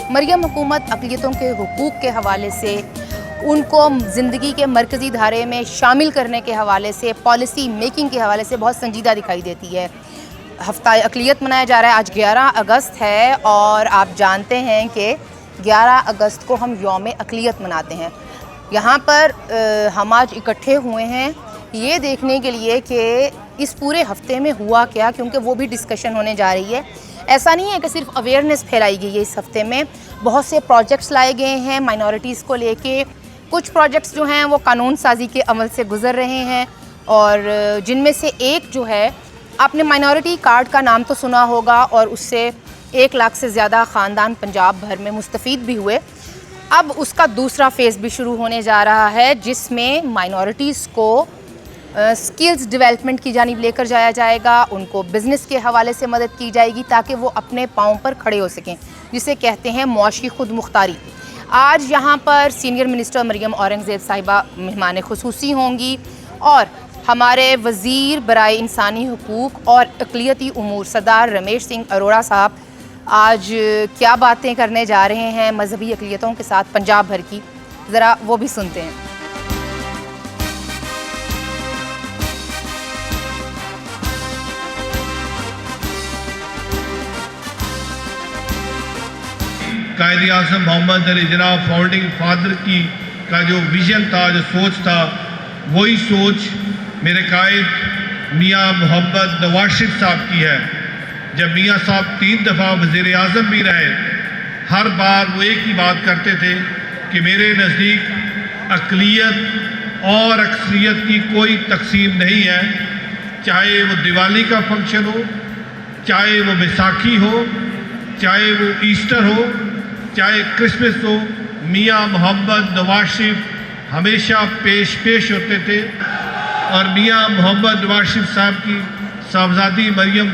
मरियम हुकूमत अक़लियतों के हुकूक़ के हवाले से, उनको ज़िंदगी के मरकज़ी धारे में शामिल करने के हवाले से, पॉलिसी मेकिंग के हवाले से बहुत संजीदा दिखाई देती है। हफ्ता अक़लियत मनाया जा रहा है, आज 11 अगस्त है और आप जानते हैं कि 11 अगस्त को हम यौम अक़लियत मनाते हैं। यहाँ पर हम आज इकट्ठे हुए हैं ये देखने के लिए कि इस पूरे हफ्ते में हुआ क्या, क्योंकि वो भी डिस्कशन होने जा रही है। ऐसा नहीं है कि सिर्फ अवेयरनेस फैलाई गई है, इस हफ्ते में बहुत से प्रोजेक्ट्स लाए गए हैं माइनॉरिटीज़ को लेके। कुछ प्रोजेक्ट्स जो हैं वो कानून साजी के अमल से गुज़र रहे हैं और जिनमें से एक जो है, आपने माइनॉरिटी कार्ड का नाम तो सुना होगा और उससे 1 लाख से ज़्यादा ख़ानदान पंजाब भर में मुस्तफ़ीद भी हुए। अब उसका दूसरा फ़ेज़ भी शुरू होने जा रहा है जिसमें माइनॉरिटीज़ को स्किल्स डेवलपमेंट की जानिब लेकर जाया जाएगा, उनको बिज़नेस के हवाले से मदद की जाएगी ताकि वो अपने पाँव पर खड़े हो सकें, जिसे कहते हैं मुआशी खुद मुख्तारी। आज यहाँ पर सीनियर मिनिस्टर मरियम औरंगज़ेब साहिबा मेहमान खुसूसी होंगी और हमारे वज़ीर बराए इंसानी हुकूक़ और अक़लियती उमूर सरदार रमेश सिंह अरोड़ा साहब आज क्या बातें करने जा रहे हैं मजहबी अक़लियतों के साथ पंजाब भर की, ज़रा वो भी सुनते हैं। कायद-ए-आज़म मोहम्मद अली जिन्ना फाउंडिंग फादर की का जो विज़न था, जो सोच था, वही सोच मेरे कायद मियाँ मोहम्मद नवाज शरीफ साहब की है। जब मियाँ साहब 3 दफ़ा वज़ीर आज़म भी रहे, हर बार वो एक ही बात करते थे कि मेरे नज़दीक अक़लियत और अक्सरियत की कोई तकसीम नहीं है, चाहे वो दिवाली का फंक्शन हो, चाहे वो बैसाखी हो, चाहे वो ईस्टर हो, चाहे क्रिसमस हो, मियाँ मोहम्मद नवाज शरीफ हमेशा पेश होते थे। और मियाँ मोहम्मद नवाज शरीफ साहब की साहबजादी मरियम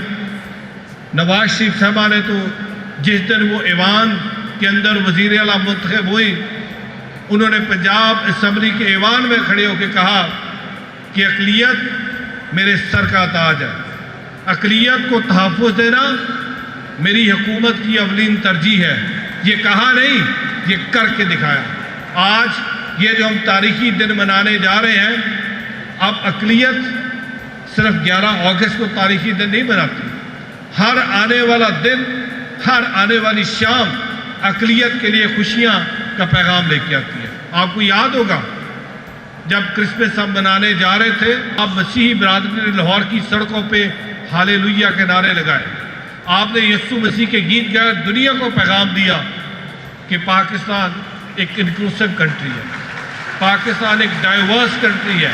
नवाज शरीफ साहबा ने तो जिस दिन वो ऐवान के अंदर वज़ीर आला मुंतखब हुई, उन्होंने पंजाब असम्बली के ऐवान में खड़े होकर कहा कि अक़लियत मेरे सर का ताज है, अक़लियत को तहफ़्फ़ुज़ देना मेरी हुकूमत की अवलीन तरजीह है। ये कहा नहीं, ये करके दिखाया। आज ये जो हम तारीख़ी दिन मनाने जा रहे हैं, अब अक़लियत सिर्फ 11 अगस्त को तारीख़ी दिन नहीं मनाती, हर आने वाला दिन, हर आने वाली शाम अक़लियत के लिए खुशियाँ का पैगाम लेके आती है। आपको याद होगा जब क्रिसमस हम मनाने जा रहे थे, अब मसीही बरादरी ने लाहौर की सड़कों पे हालेलुया के नारे लगाए, आपने यीशु मसीह के गीत गाए, दुनिया को पैगाम दिया कि पाकिस्तान एक इंक्लूसिव कंट्री है, पाकिस्तान एक डाइवर्स कंट्री है,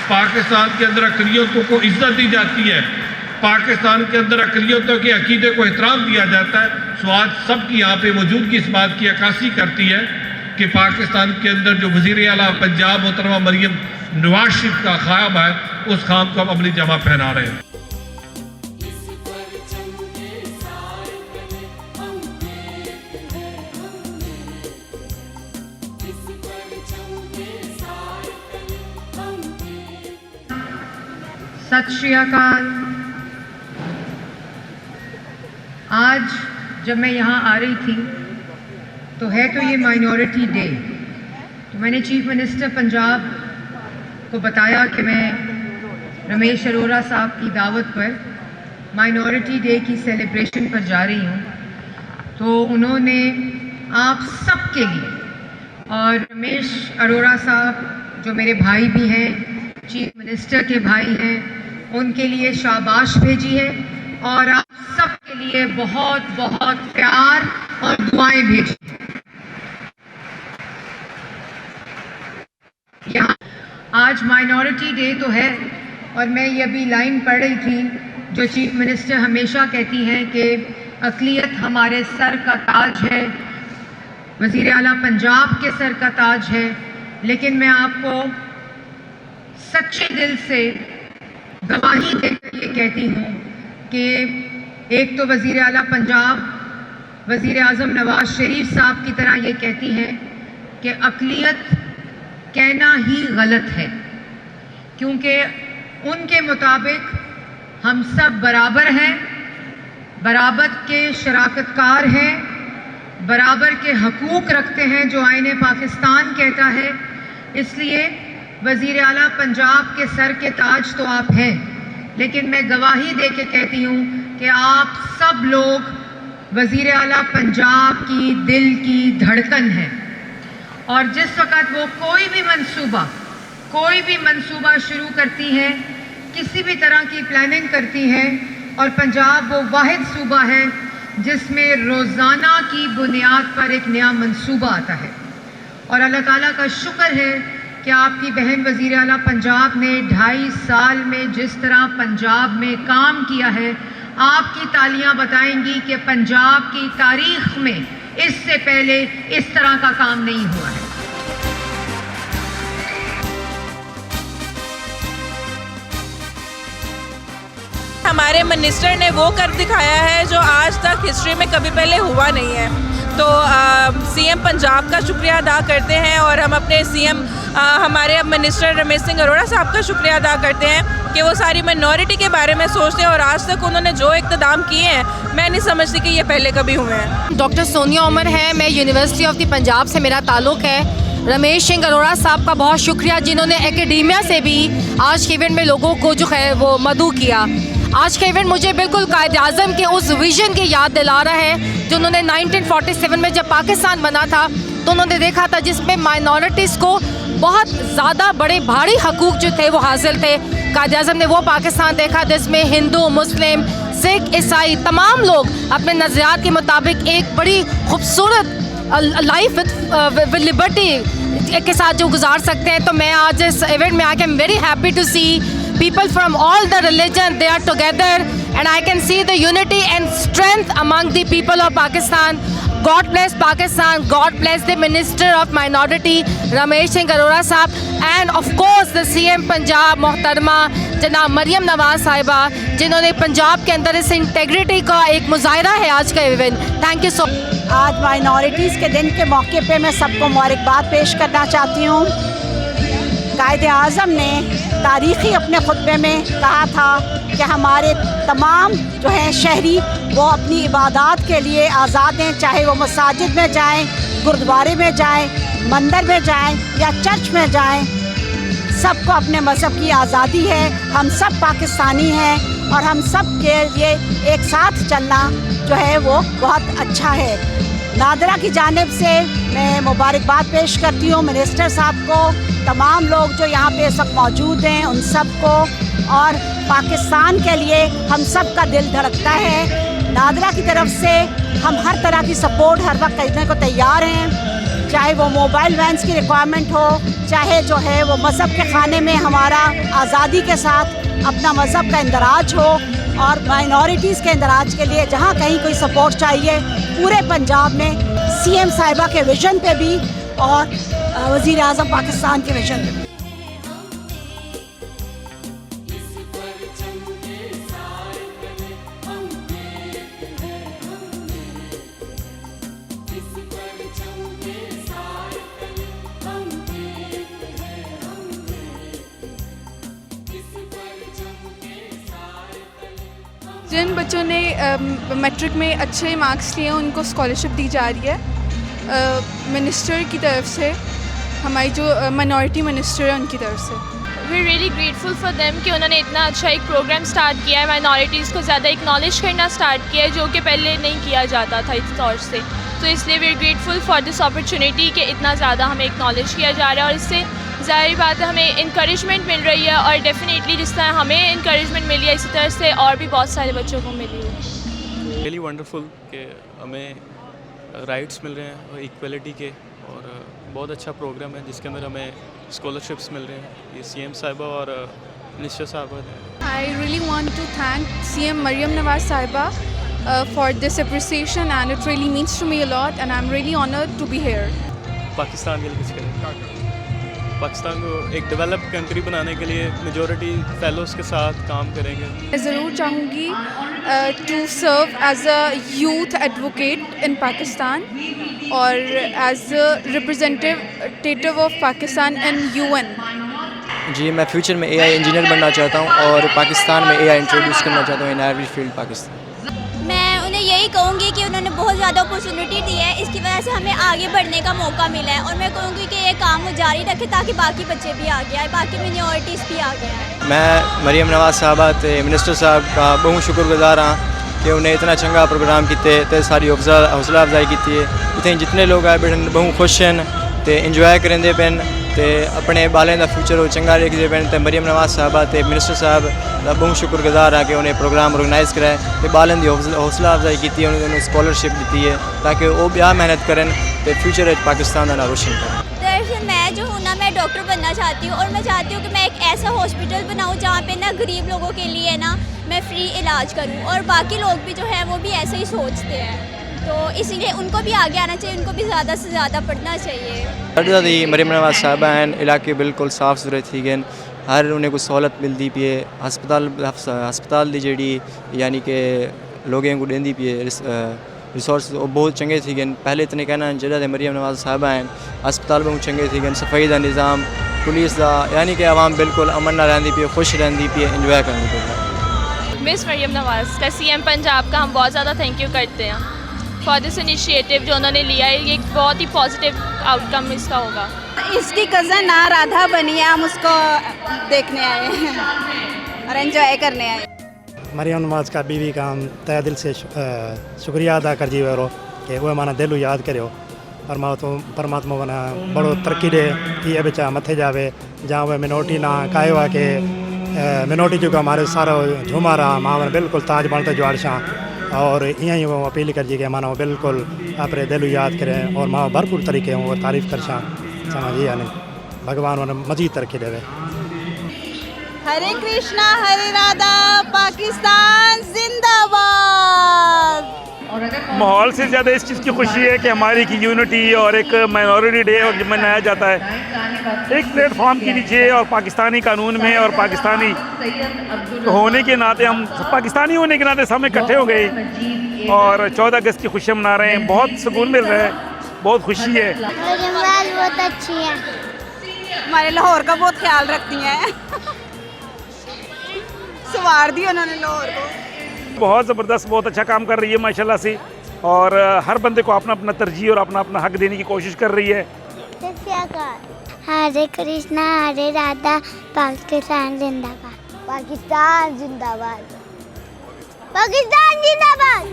पाकिस्तान के अंदर अक़लियतों को इज्जत दी जाती है, पाकिस्तान के अंदर अक़लियतों के अकीदे को एहतराम दिया जाता है। सो आज सबकी यहाँ पे मौजूदगी इस बात की अक्कासी करती है कि पाकिस्तान के अंदर जो वज़ीर आला पंजाब मोहतरमा मरियम नवाज शरीफ का ख्वाब है, उस ख्वाब को हम अमली जमा पहना रहे हैं। सत श्री अकाल। आज जब मैं यहाँ आ रही थी तो ये माइनॉरिटी डे, तो मैंने चीफ मिनिस्टर पंजाब को बताया कि मैं रमेश अरोड़ा साहब की दावत पर माइनॉरिटी डे की सेलिब्रेशन पर जा रही हूँ। तो उन्होंने आप सब के लिए, और रमेश अरोड़ा साहब जो मेरे भाई भी हैं, चीफ मिनिस्टर के भाई हैं, उनके लिए शाबाश भेजी है और आप सब के लिए बहुत बहुत प्यार और दुआएं भेजी। यहाँ आज माइनॉरिटी डे तो है और मैं ये अभी लाइन पढ़ रही थी जो चीफ मिनिस्टर हमेशा कहती हैं कि अक़लियत हमारे सर का ताज है, वज़ीर आला पंजाब के सर का ताज है। लेकिन मैं आपको सच्चे दिल से गवाही देकर ये कहती हूँ कि एक तो वज़ीर आला पंजाब वज़ीर आज़म नवाज शरीफ साहब की तरह ये कहती हैं कि अक़लियत कहना ही गलत है, क्योंकि उनके मुताबिक हम सब बराबर हैं, बराबर के शराकतकार हैं, बराबर के हकूक़ रखते हैं जो आईने पाकिस्तान कहता है। इसलिए वज़ीर आला पंजाब के सर के ताज तो आप हैं, लेकिन मैं गवाही दे के कहती हूँ कि आप सब लोग वज़ीर आला पंजाब की दिल की धड़कन है। और जिस वक़्त वो कोई भी मंसूबा शुरू करती हैं, किसी भी तरह की प्लानिंग करती हैं, और पंजाब वो वाहिद सूबा है जिसमें रोज़ाना की बुनियाद पर एक नया मंसूबा आता है। और अल्लाह ताला का शुक्र है कि आपकी बहन वज़ीर आला पंजाब ने 2.5 साल में जिस तरह पंजाब में काम किया है, आपकी तालियां बताएंगी कि पंजाब की तारीख में इससे पहले इस तरह का काम नहीं हुआ है। हमारे मिनिस्टर ने वो कर दिखाया है जो आज तक हिस्ट्री में कभी पहले हुआ नहीं है। तो सीएम पंजाब का शुक्रिया अदा करते हैं, और हम अपने सीएम हमारे मिनिस्टर रमेश सिंह अरोड़ा साहब का शुक्रिया अदा करते हैं कि वो सारी माइनॉरिटी के बारे में सोचते हैं, और आज तक उन्होंने जो इक़्तिदाम किए हैं, मैं नहीं समझती कि ये पहले कभी हुए हैं। डॉक्टर सोनिया उमर है, मैं यूनिवर्सिटी ऑफ द पंजाब से मेरा ताल्लुक़ है। रमेश सिंह अरोड़ा साहब का बहुत शुक्रिया जिन्होंने एकेडेमिया से भी आज के इवेंट में लोगों को जो है वो मदऊ किया। आज का इवेंट मुझे बिल्कुल कायद-ए-आज़म के उस विज़न की याद दिला रहा है जो उन्होंने 1947 में जब पाकिस्तान बना था तो उन्होंने देखा था, जिसमें माइनॉरिटीज़ को बहुत ज़्यादा बड़े भारी हकूक़ जो थे वो हासिल थे। कायद-ए-आज़म ने वो पाकिस्तान देखा जिसमें हिंदू, मुस्लिम, सिख, ईसाई तमाम लोग अपने नज़रियात के मुताबिक एक बड़ी खूबसूरत लाइफ विद लिबर्टी के साथ जो गुजार सकते हैं। तो मैं आज इस इवेंट में आके I am very happy to see people from all the religion, they are together, and I can see the unity and strength among the people of Pakistan. God bless Pakistan, God bless the Minister of Minority Ramesh Singh Arora Sahab, and of course the CM Punjab मोहतरमा जनाब मरियम नवाज साहिबा, जिन्होंने पंजाब के अंदर इस integrity का एक मुजाहिरा है आज का event. Thank you so much. आज माइनॉरिटीज़ के दिन के मौके पे मैं सबको मुबारकबाद पेश करना चाहती हूँ। कायद-ए-आज़म ने तारीख़ी अपने खुतबे में कहा था कि हमारे तमाम जो हैं शहरी वो अपनी इबादत के लिए आज़ाद हैं, चाहे वो मसाजिद में जाएं, गुरुद्वारे में जाएं, मंदिर में जाएं या चर्च में जाएं, सबको अपने मज़हब की आज़ादी है। हम सब पाकिस्तानी हैं और हम सब के लिए एक साथ चलना जो है वो बहुत अच्छा है। नादरा की जानिब से मैं मुबारकबाद पेश करती हूँ मिनिस्टर साहब को, तमाम लोग जो यहाँ पे इस वक्त मौजूद हैं उन सब को, और पाकिस्तान के लिए हम सब का दिल धड़कता है। नादरा की तरफ से हम हर तरह की सपोर्ट हर वक्त करने को तैयार हैं, चाहे वो मोबाइल वैन्स की रिक्वायरमेंट हो, चाहे जो है वो मज़हब के खाने में हमारा आज़ादी के साथ अपना मज़हब का इंदराज हो, और माइनॉरिटीज़ के इंदराज के लिए जहाँ कहीं कोई सपोर्ट चाहिए पूरे पंजाब में सीएम साहिबा के विज़न पे भी और वज़ीर आज़म पाकिस्तान के विज़न पे भी। जिन बच्चों ने मैट्रिक में अच्छे मार्क्स लिए उनको स्कॉलरशिप दी जा रही है मिनिस्टर की तरफ से, हमारी जो माइनॉरिटी मिनिस्टर है उनकी तरफ से। We are really grateful for them कि उन्होंने इतना अच्छा एक प्रोग्राम स्टार्ट किया है, माइनॉरिटीज़ को ज़्यादा एक्नॉलेज करना स्टार्ट किया है जो कि पहले नहीं किया जाता था इस तौर से। तो इसलिए we are grateful for this opportunity कि इतना ज़्यादा हमें एक्नॉलेज किया जा रहा है, और इससे ज़ाहिर बात है हमें इंकरेजमेंट मिल रही है, और डेफिनेटली जिस तरह हमें इंकरेजमेंट मिली है इसी तरह से और भी बहुत सारे बच्चों को मिली है। रियली वंडरफुल कि हमें राइट्स मिल रहे हैं और इक्वलिटी के, और बहुत अच्छा प्रोग्राम है जिसके अंदर हमें स्कॉलरशिप्स मिल रहे हैं। ये सीएम साहिबा और मिनिस्टर साहिबा ने। I really want to thank CM Maryam Nawaz साहिबा for this appreciation, and it really means to me a lot, and I am really honoured to be here. Pakistan के लिए कुछ करें, पाकिस्तान को एक डेवलप्ड कंट्री बनाने के लिए मेजॉरिटी फेलोज़ के साथ काम करेंगे। मैं ज़रूर चाहूँगी to serve as a youth advocate in Pakistan और as a representative of Pakistan in UN. जी, मैं फ्यूचर में एआई इंजीनियर बनना चाहता हूँ और पाकिस्तान में एआई इंट्रोड्यूस करना चाहता हूँ इन एवरी फील्ड पाकिस्तान। मैं उन्हें यही कहूँगी कि उन्होंने बहुत ज़्यादा अपॉर्चुनिटी दी है, इसकी वजह से हमें आगे बढ़ने का मौका मिला है। और मैं कहूँगी कि ये काम वो जारी रखे ताकि बाकी बच्चे भी आगे आए, बाकी मिनॉरिटीज़ भी आगे आए। मैं मरियम नवाज साहबा ते मिनिस्टर साहब का बहुत शुक्रगुजार हाँ कि उन्हें इतना चंगा प्रोग्राम किते ते सारी हौसला अफजाई की है। इतने जितने लोग आए बैठे बहुत खुश हैं ते इंजॉय करेंदे पेन ते अपने बालें का फ्यूचर वो चंगा देखते पेन ते मरियम नवाज साहबा ते मिनिस्टर साहब का बहुत शुक्रगुजार हाँ कि उन्हें प्रोग्राम ऑर्गेनाइज कराए ते बालें की हौसला अफजाई की, उन्होंने स्कॉलरशिप दी है ताकि वो ब्याह मेहनत करें ते फ्यूचर पाकिस्तान का नाम रोशन करें। दरअसल मैं जो हूँ ना, मैं डॉक्टर बनना चाहती हूँ और मैं चाहती हूँ कि मैं एक ऐसा हॉस्पिटल बनाऊँ जहाँ पे ना गरीब लोगों के लिए ना मैं फ्री इलाज करूँ, और बाकी लोग भी जो है वो भी ऐसे ही सोचते हैं, तो इसीलिए उनको भी आगे आना चाहिए, उनको भी ज़्यादा से ज़्यादा पढ़ना चाहिए। मरियम नवाज साहबा हैं इलाके बिल्कुल साफ सुथरे थी गए, हर उन्हें कुछ सहूलत मिलती पी है। हस्पताल की जी यानी कि लोगों को देंदी पी है रिसोर्स वो बहुत चंगे थी गए। पहले इतने कहना जगह मरियम नवाज साहबा हैं अस्पताल बहुत चंगे थी गए, सफाई का निज़ाम पुलिस का, यानी कि आवाम बिल्कुल अमन ना रहती पी, खुश रहती पी, इंजॉय करनी पी। मिस मरियम नवाज का सीएम पंजाब का हम बहुत ज़्यादा थैंक यू करते हैं फॉर दिस इनिशिएटिव जो उन्होंने लिया है। ये एक बहुत ही पॉजिटिव आउटकम इसका होगा। इसकी कज़न ना राधा बनी है, हम उसको देखने आए हैं और एंजॉय करने आए। मरियम नवाज का बीवी का हम तय दिल से शुक्रिया अदा कर जी वारो कि वह माना दिल याद करो और मां तो परमात्मा बना बड़ो तरक्की दे ये बच्चा मथे जावे जहाँ वह मिनोरिटी ना कायो है कि मिनोरिटी जो हमारे सारा झूमा रहा मां बिल्कुल ताज बनते जुआड़ शाह और ईअं ही वो अपील कर जी कि माना वो बिल्कुल अपने दिल याद करें और मां भरपूर तरीके वो तारीफ़ कर समझिए यानी भगवान उन्हें मजीद तरक्की देवे। हरे कृष्णा हरे राधा, पाकिस्तान जिंदाबाद। माहौल से ज़्यादा इस चीज़ की खुशी है कि हमारी की यूनिटी और एक माइनॉरिटी डे और मनाया जाता है एक प्लेटफॉर्म के नीचे और पाकिस्तानी कानून में, और पाकिस्तानी होने के नाते हम पाकिस्तानी होने के नाते सब इकट्ठे हो गए और 14 अगस्त की खुशियाँ मना रहे हैं। बहुत सुकून मिल रहा है, बहुत खुशी है। बहुत अच्छी है, हमारे लाहौर का बहुत ख्याल रखती हैं सवार दी उन्होंने लाहौर को। बहुत ज़बरदस्त, बहुत अच्छा काम कर रही है माशाल्लाह से, और हर बंदे को अपना अपना तरजीह और अपना अपना हक देने की कोशिश कर रही है। हरे कृष्णा हरे राधा, पाकिस्तान जिंदाबाद, पाकिस्तान जिंदाबाद, पाकिस्तान जिंदाबाद।